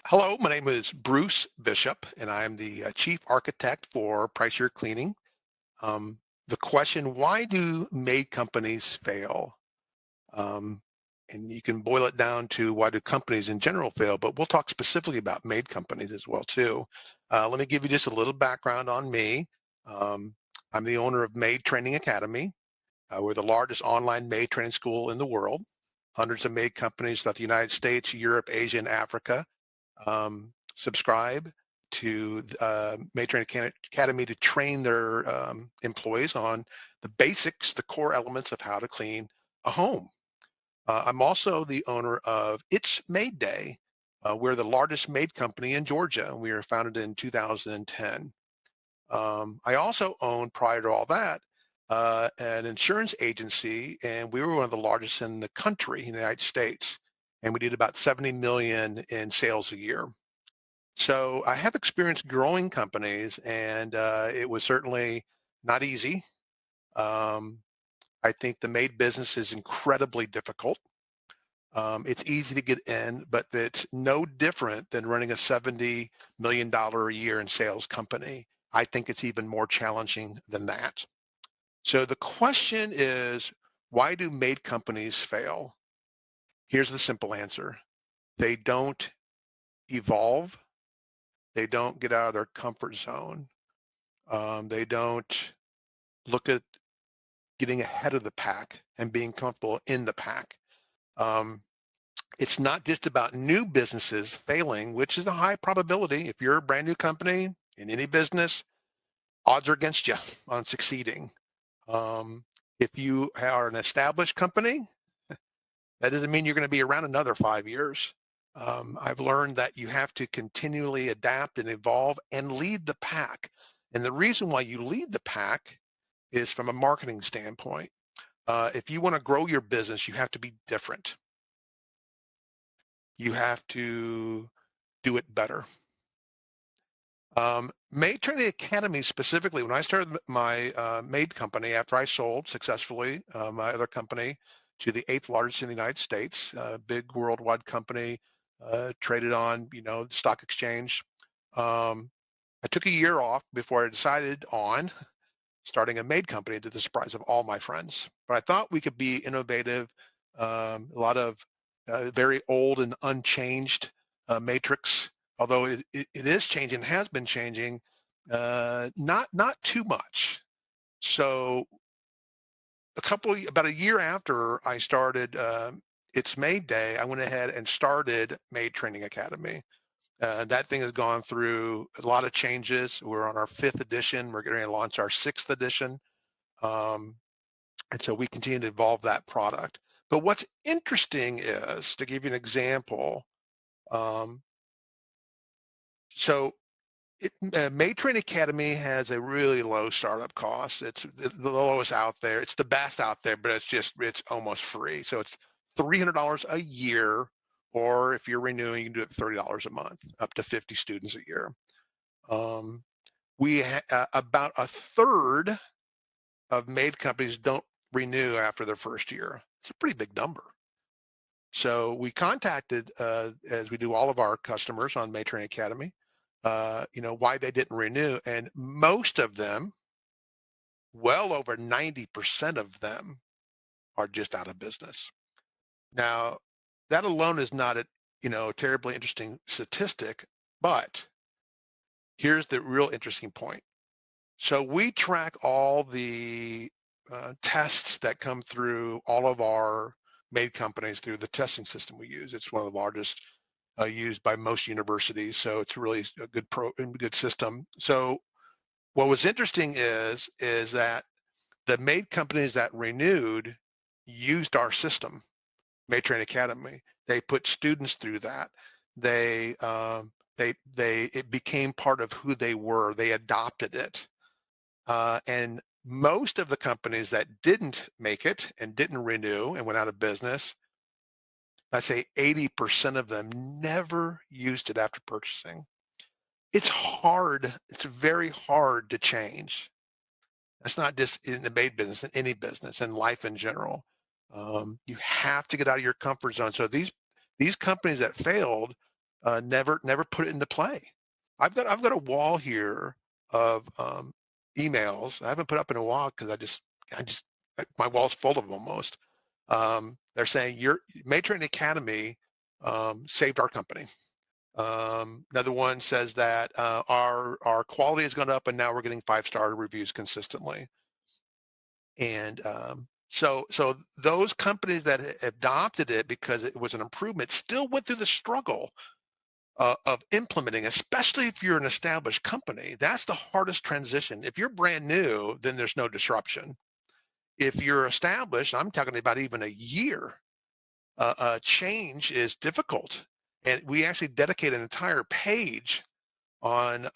Hello, my name is Bruce Bishop, and I'm the chief architect for Price Your Cleaning. Um, the question, why do maid companies fail? Um, and you can boil it down to why do companies in general fail, but we'll talk specifically about maid companies as well too. Let me give you just a little background on me. Um, I'm the owner of Maid Training Academy. We're the largest online maid training school in the world. Hundreds of maid companies throughout the United States, Europe, Asia, and Africa subscribe to Maid Academy to train their employees on the basics, the core elements of how to clean a home. I'm also the owner of It's Maid Day. We're the largest maid company in Georgia. We were founded in 2010. I also owned, prior to all that, an insurance agency, and we were one of the largest in the country, in the United States. And we did about 70 million in sales a year. So I have experience growing companies, and it was certainly not easy. Um, I think the maid business is incredibly difficult. It's easy to get in, but it's no different than running a $70 million a year in sales company. I think it's even more challenging than that. So the question is, why do maid companies fail? Here's the simple answer. They don't evolve. They don't get out of their comfort zone. They don't look at getting ahead of the pack and being comfortable in the pack. Um, it's not just about new businesses failing, which is a high probability. If you're a brand new company in any business, odds are against you on succeeding. Um, if you are an established company, that doesn't mean you're going to be around another 5 years. I've learned that you have to continually adapt and evolve and lead the pack. And the reason why you lead the pack is from a marketing standpoint. If you want to grow your business, you have to be different. You have to do it better. Maid Training Academy specifically, when I started my maid company after I sold successfully my other company to the eighth largest in the United States, big worldwide company, traded on the stock exchange. Um, I took a year off before I decided on starting a maid company to the surprise of all my friends. But I thought we could be innovative. A lot of very old and unchanged matrix, although it is changing, has been changing, not too much. So about a year after I started It's Maid Day, I went ahead and started Maid Training Academy. That thing has gone through a lot of changes. We're on our fifth edition. We're getting ready to launch our sixth edition. Um, and so we continue to evolve that product. But what's interesting is, to give you an example, um, so Matron Academy has a really low startup cost. It's the lowest out there. It's the best out there, but it's almost free. So it's $300 a year, or if you're renewing, you can do it $30 a month, up to 50 students a year. Um, about a third of maid companies don't renew after their first year. It's a pretty big number. So we contacted, as we do all of our customers on Maid Training Academy, why they didn't renew, and most of them, well over 90% of them, are just out of business. Now, that alone is not a terribly interesting statistic, but here's the real interesting point. So we track all the tests that come through all of our maid companies through the testing system we use. It's one of the largest used by most universities, so it's really a good system. So what was interesting is that the maid companies that renewed used our system, Maid Train Academy. They put students through that. They it became part of who they were. They adopted it. And most of the companies that didn't make it and didn't renew and went out of business, I'd say 80% of them never used it after purchasing. It's hard. It's very hard to change. That's not just in the maid business, in any business, in life in general. You have to get out of your comfort zone. So these companies that failed never put it into play. I've got a wall here of emails. I haven't put up in a while because my wall's full of them almost. They're saying your Matron Academy saved our company. Another one says that our quality has gone up and now we're getting 5-star reviews consistently. And so those companies that adopted it because it was an improvement still went through the struggle of implementing, especially if you're an established company. That's the hardest transition. If you're brand new, then there's no disruption. If you're established, I'm talking about even a year, change is difficult. And we actually dedicate an entire page on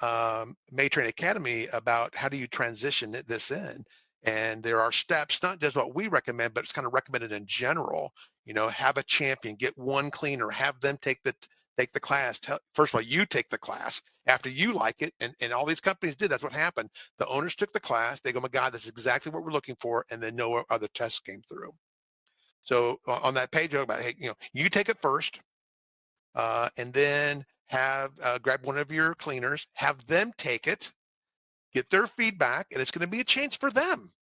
Matron Academy about how do you transition this in. And there are steps, not just what we recommend, but it's kind of recommended in general. Have a champion, get one cleaner, have them take the class. First of all, you take the class after you like it, and all these companies did. That's what happened. The owners took the class. They go, my God, this is exactly what we're looking for, and then no other tests came through. So on that page, about, hey, you take it first, and then have grab one of your cleaners, have them take it, get their feedback, and it's going to be a change for them.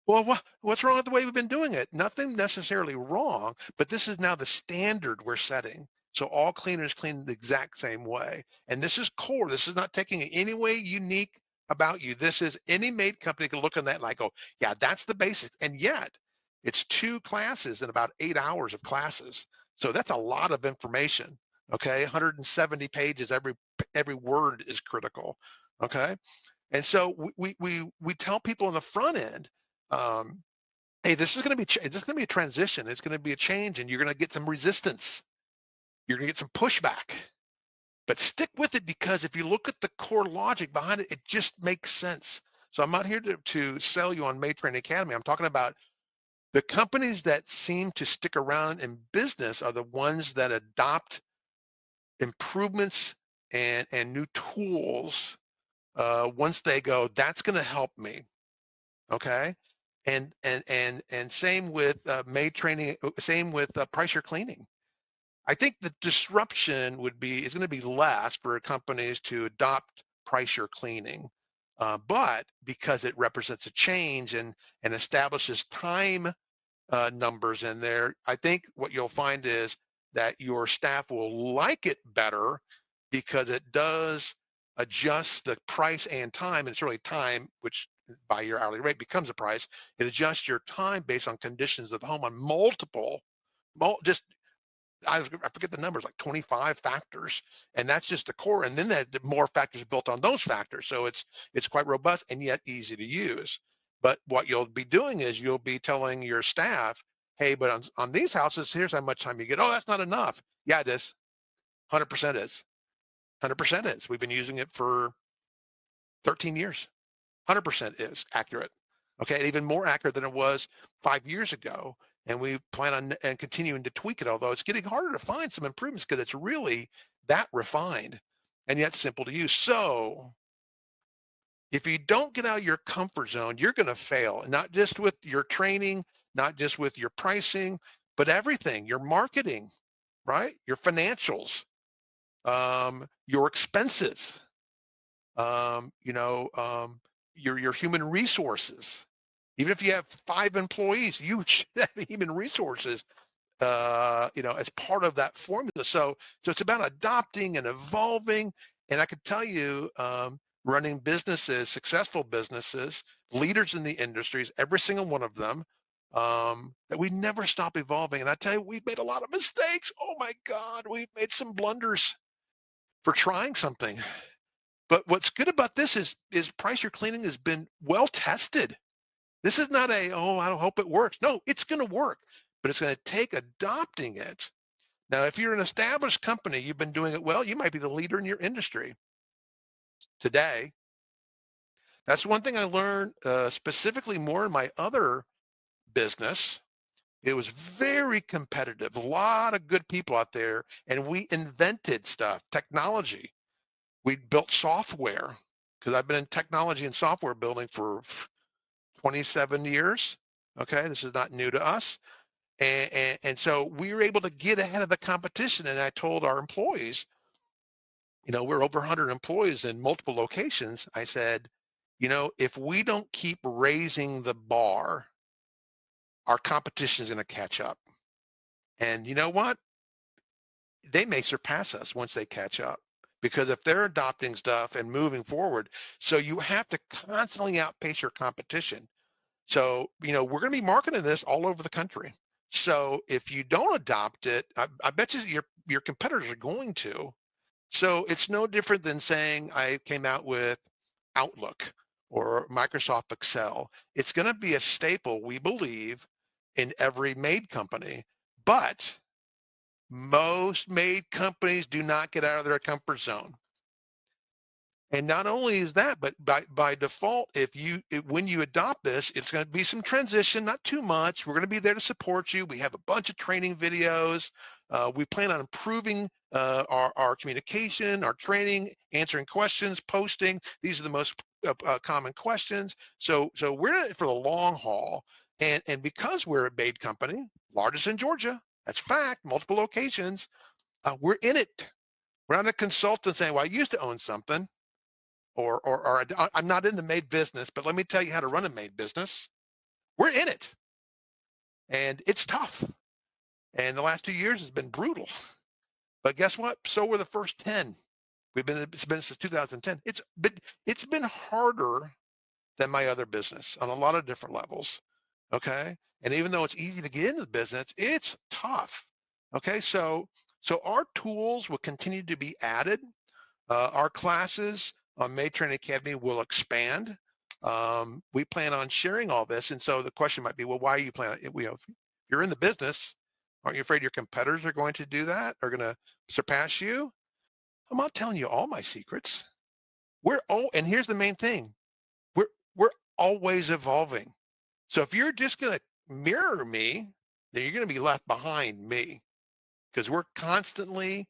Well, what's wrong with the way we've been doing it? Nothing necessarily wrong, but this is now the standard we're setting. So all cleaners clean the exact same way. And this is core. This is not taking it any way unique about you. This is any maid company can look on that and like, oh, yeah, that's the basics. And yet it's 2 classes and about 8 hours of classes. So that's a lot of information. Okay. 170 pages, every word is critical. Okay. And so we tell people on the front end, um, hey, this is going to be this is going to be a transition. It's going to be a change, and you're going to get some resistance. You're going to get some pushback, but stick with it because if you look at the core logic behind it, it just makes sense. So I'm not here to sell you on Matron Academy. I'm talking about the companies that seem to stick around in business are the ones that adopt improvements and new tools once they go, that's going to help me. Okay. And same with maid training, same with price your cleaning. I think the disruption is going to be less for companies to adopt price your cleaning, but because it represents a change and establishes time numbers in there, I think what you'll find is that your staff will like it better because it does adjust the price and time. And it's really time, which by your hourly rate becomes a price. It adjusts your time based on conditions of the home on just I forget the numbers, like 25 factors, and that's just the core. And then that more factors built on those factors. So it's quite robust and yet easy to use. But what you'll be doing is you'll be telling your staff, hey, but on these houses, here's how much time you get. Oh, that's not enough. Yeah, it is. 100% is. 100% is. We've been using it for 13 years. 100% is accurate. Okay, even more accurate than it was 5 years ago. And we plan on and continuing to tweak it, although it's getting harder to find some improvements because it's really that refined and yet simple to use. So if you don't get out of your comfort zone, you're going to fail, not just with your training, not just with your pricing, but everything, your marketing, right? Your financials, your expenses, you know, your human resources. Even if you have 5 employees, you should have the human resources, as part of that formula. So it's about adopting and evolving. And I could tell you, running businesses, successful businesses, leaders in the industries, every single one of them, that we never stop evolving. And I tell you, we've made a lot of mistakes. Oh my God, we've made some blunders for trying something. But what's good about this is price your cleaning has been well tested. This is not oh, I don't hope it works. No, it's going to work, but it's going to take adopting it. Now, if you're an established company, you've been doing it well, you might be the leader in your industry today. That's one thing I learned specifically more in my other business. It was very competitive, a lot of good people out there, and we invented stuff, technology. We built software because I've been in technology and software building for 27 years. Okay, this is not new to us. And so we were able to get ahead of the competition. And I told our employees, We're over 100 employees in multiple locations. I said, if we don't keep raising the bar, our competition is going to catch up. And you know what? They may surpass us once they catch up, because if they're adopting stuff and moving forward, so you have to constantly outpace your competition. So, we're going to be marketing this all over the country. So if you don't adopt it, I bet you your competitors are going to. So it's no different than saying I came out with Outlook or Microsoft Excel. It's going to be a staple, we believe, in every maid company. But most maid companies do not get out of their comfort zone. And not only is that, but by default, when you adopt this, it's going to be some transition, not too much. We're going to be there to support you. We have a bunch of training videos. We plan on improving our communication, our training, answering questions, posting. These are the most common questions. So we're in it for the long haul. And because we're a Maid company, largest in Georgia, that's fact, multiple locations, we're in it. We're not a consultant saying, well, I used to own something, or I'm not in the maid business, but let me tell you how to run a maid business. We're in it, and it's tough. And the last 2 years has been brutal. But guess what? So were the first 10. It's been since 2010. It's been harder than my other business on a lot of different levels. Okay, and even though it's easy to get into the business, it's tough. Okay, so our tools will continue to be added. Our classes on May Training Academy will expand. We plan on sharing all this, and so the question might be, well, why are you planning? If you're in the business, aren't you afraid your competitors are going to do that? Are going to surpass you? I'm not telling you all my secrets. And here's the main thing: we're always evolving. So if you're just going to mirror me, then you're going to be left behind me, because we're constantly,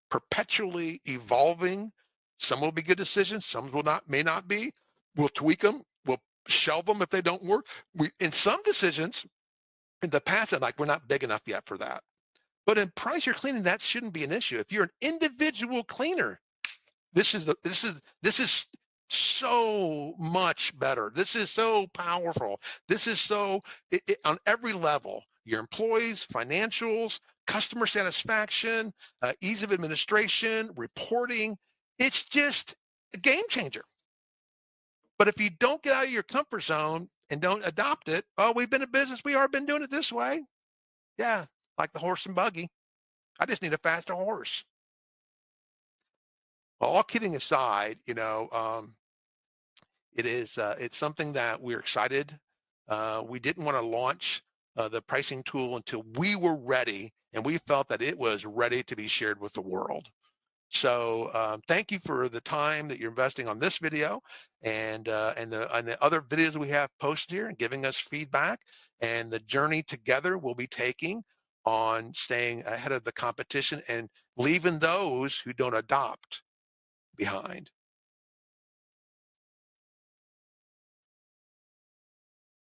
perpetually evolving. Some will be good decisions, some will not, may not be. We'll tweak them, we'll shelve them if they don't work. In some decisions in the past, like, we're not big enough yet for that. But in price you're cleaning, that shouldn't be an issue. If you're an individual cleaner, this is so much better. This is so powerful. This is so on every level. Your employees, financials, customer satisfaction, ease of administration, reporting. It's just a game changer. But if you don't get out of your comfort zone and don't adopt it, oh, we've been in business. We are been doing it this way. Yeah, like the horse and buggy. I just need a faster horse. Well, all kidding aside, it's something that we're excited. We didn't want to launch the pricing tool until we were ready, and we felt that it was ready to be shared with the world. So thank you for the time that you're investing on this video, and the other videos we have posted here, and giving us feedback, and the journey together we'll be taking on staying ahead of the competition and leaving those who don't adopt behind.